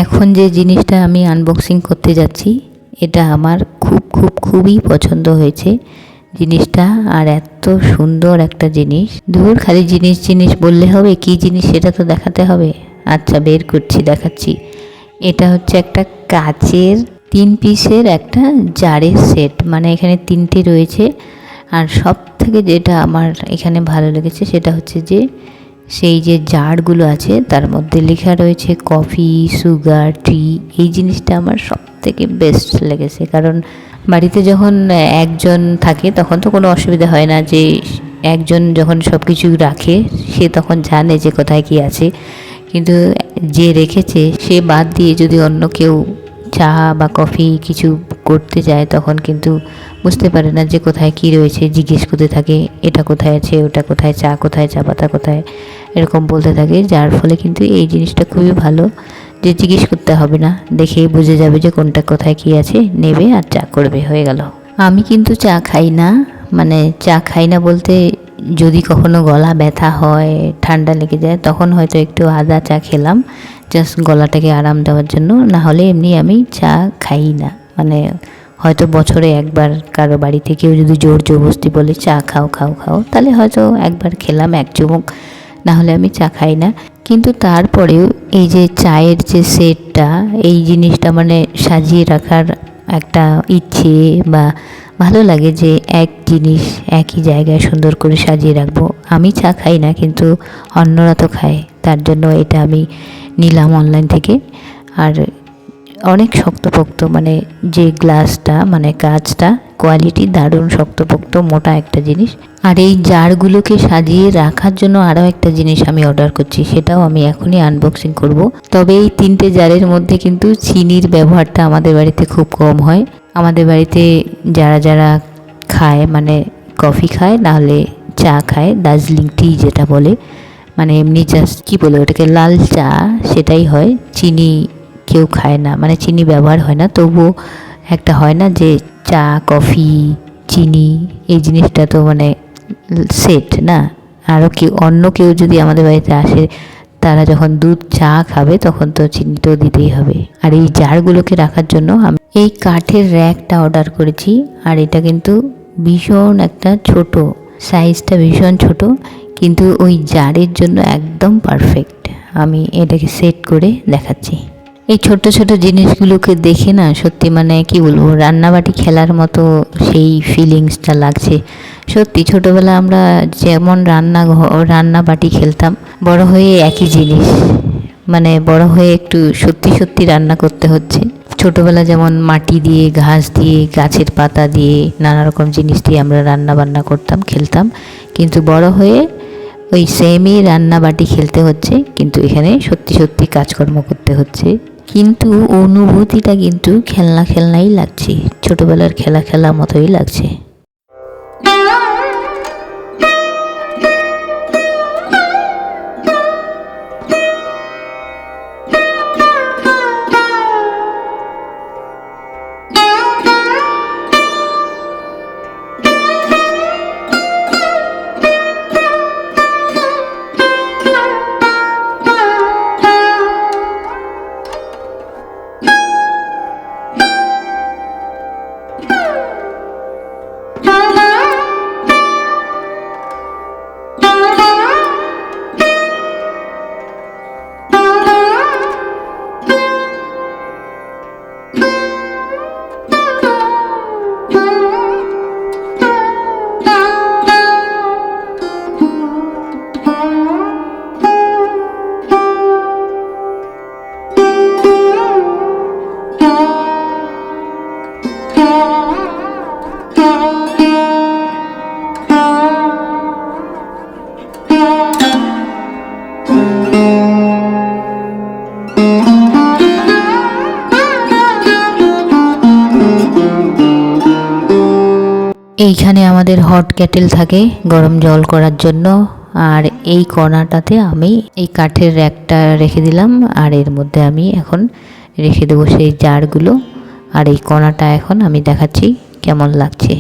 এখন যে জিনিসটা আমি আনবক্সিং করতে যাচ্ছি এটা আমার খুবই পছন্দ হয়েছে জিনিসটা। আর এত সুন্দর একটা জিনিস, দূর খালি জিনিস বললে হবে, কি জিনিস সেটা তো দেখাতে হবে। আচ্ছা বের করছি, দেখাচ্ছি। এটা হচ্ছে একটা কাচের 3 পিসের একটা জারের সেট, মানে এখানে 3টে রয়েছে। আর সব থেকে যেটা আমার এখানে ভালো লেগেছে সেটা হচ্ছে যে সেই যে জারগুলো আছে তার মধ্যে লেখা রয়েছে কফি, সুগার, টি। এই জিনিসটা আমার সব থেকে বেস্ট লেগেছে, কারণ বাড়িতে যখন একজন থাকে তখন তো কোনো অসুবিধা হয় না, যে একজন যখন সব কিছু রাখে সে তখন জানে যে কোথায় কী আছে। কিন্তু যে রেখেছে সে বাদ দিয়ে যদি অন্য কেউ চা বা কফি কিছু করতে যায় তখন কিন্তু বুঝতে পারে না যে কোথায় কী রয়েছে, জিজ্ঞেস করতে থাকে এটা কোথায় আছে, ওটা কোথায়, চা কোথায়, চা পাতা কোথায়, এরকম বলতে থাকে। যার ফলে কিন্তু এই জিনিসটা খুবই ভালো, যে জিজ্ঞেস করতে হবে না, দেখেই বুঝে যাবে যে কোনটা কোথায় কী আছে, নেবে আর চা করবে, হয়ে গেল। আমি কিন্তু চা খাই না, মানে চা খাই না বলতে যদি কখনো গলা ব্যথা হয়, ঠান্ডা লেগে যায়, তখন হয়তো একটু আদা চা খেলাম জাস্ট গলাটাকে আরাম দেওয়ার জন্য। না হলে এমনি আমি চা খাই না, মানে হয়তো বছরে একবার কারো বাড়িতে কেউ যদি জোর জবরদস্তি বলে চা খাও খাও খাও, তাহলে হয়তো একবার খেলাম এক চুমুক, না হলে আমি চা খাই না। কিন্তু তারপরেও এই যে চায়ের যে সেটটা, এই জিনিসটা মানে সাজিয়ে রাখার একটা ইচ্ছে বা ভালো লাগে যে এক জিনিস একই জায়গায় সুন্দর করে সাজিয়ে রাখবো। আমি চা খাই না কিন্তু অন্যরা তো খায়, তার জন্য এটা আমি নিলাম অনলাইন থেকে। আর অনেক শক্তপোক্ত, মানে যে গ্লাসটা মানে কাঁচটা কোয়ালিটি দারুণ শক্তপোক্ত, মোটা একটা জিনিস। আর এই জারগুলোকে সাজিয়ে রাখার জন্য আরও একটা জিনিস আমি অর্ডার করছি, সেটাও আমি এখনই আনবক্সিং করব। তবে এই 3টে জারের মধ্যে কিন্তু চিনির ব্যবহারটা আমাদের বাড়িতে খুব কম হয়। আমাদের বাড়িতে যারা খায়, মানে কফি খায়, নাহলে চা খায়, দার্জিলিং টি যেটা বলে, মানে এমনি জাস্ট কী বলে ওটাকে, লাল চা, সেটাই হয়। চিনি কেউ খায় না, মানে চিনি ব্যবহার হয় না। তবুও একটা হয় না যে চা, কফি, চিনি, এই জিনিসটা তো মানে সেট না। আরও কেউ অন্য কেউ যদি আমাদের বাড়িতে আসে, তারা যখন দুধ চা খাবে তখন তো চিনিটাও দিতেই হবে। আর এই জারগুলোকে রাখার জন্য আমি এই কাঠের র্যাকটা অর্ডার করেছি। আর এটা কিন্তু ভীষণ একটা ছোট, সাইজটা ভীষণ ছোট, কিন্তু ওই জারের জন্য একদম পারফেক্ট। আমি এটাকে সেট করে দেখাচ্ছি। এই ছোট জিনিসগুলোকে দেখে না সত্যি মানে কি বলবো, রান্নাবাটি খেলার মতো সেই ফিলিংসটা লাগছে। সত্যি ছোটোবেলা আমরা যেমন রান্নাবাটি খেলতাম, বড় হয়ে একই জিনিস, মানে বড় হয়ে একটু সত্যি রান্না করতে হচ্ছে। ছোটোবেলা যেমন মাটি দিয়ে, ঘাস দিয়ে, গাছের পাতা দিয়ে, নানা রকম জিনিস দিয়ে আমরা রান্না করতাম, খেলতাম। কিন্তু বড় হয়ে ওই সেমই রান্নাবাটি খেলতে হচ্ছে, কিন্তু এখানে সত্যি কাজকর্ম করতে হচ্ছে। কিন্তু অনুভূতিটা কিন্তু খেলনাই লাগছে, ছোটোবেলার খেলা মতোই লাগছে। এইখানে আমাদের হট কেটেল থাকে গরম জল করার জন্য। আর এই কোণাটাতে আমি এই কাঠের র্যাকটা রেখে দিলাম, আর এর মধ্যে আমি এখন রেখে দেবো সেই জারগুলো। আর এই কোণাটা এখন আমি দেখাচ্ছি কেমন লাগছে।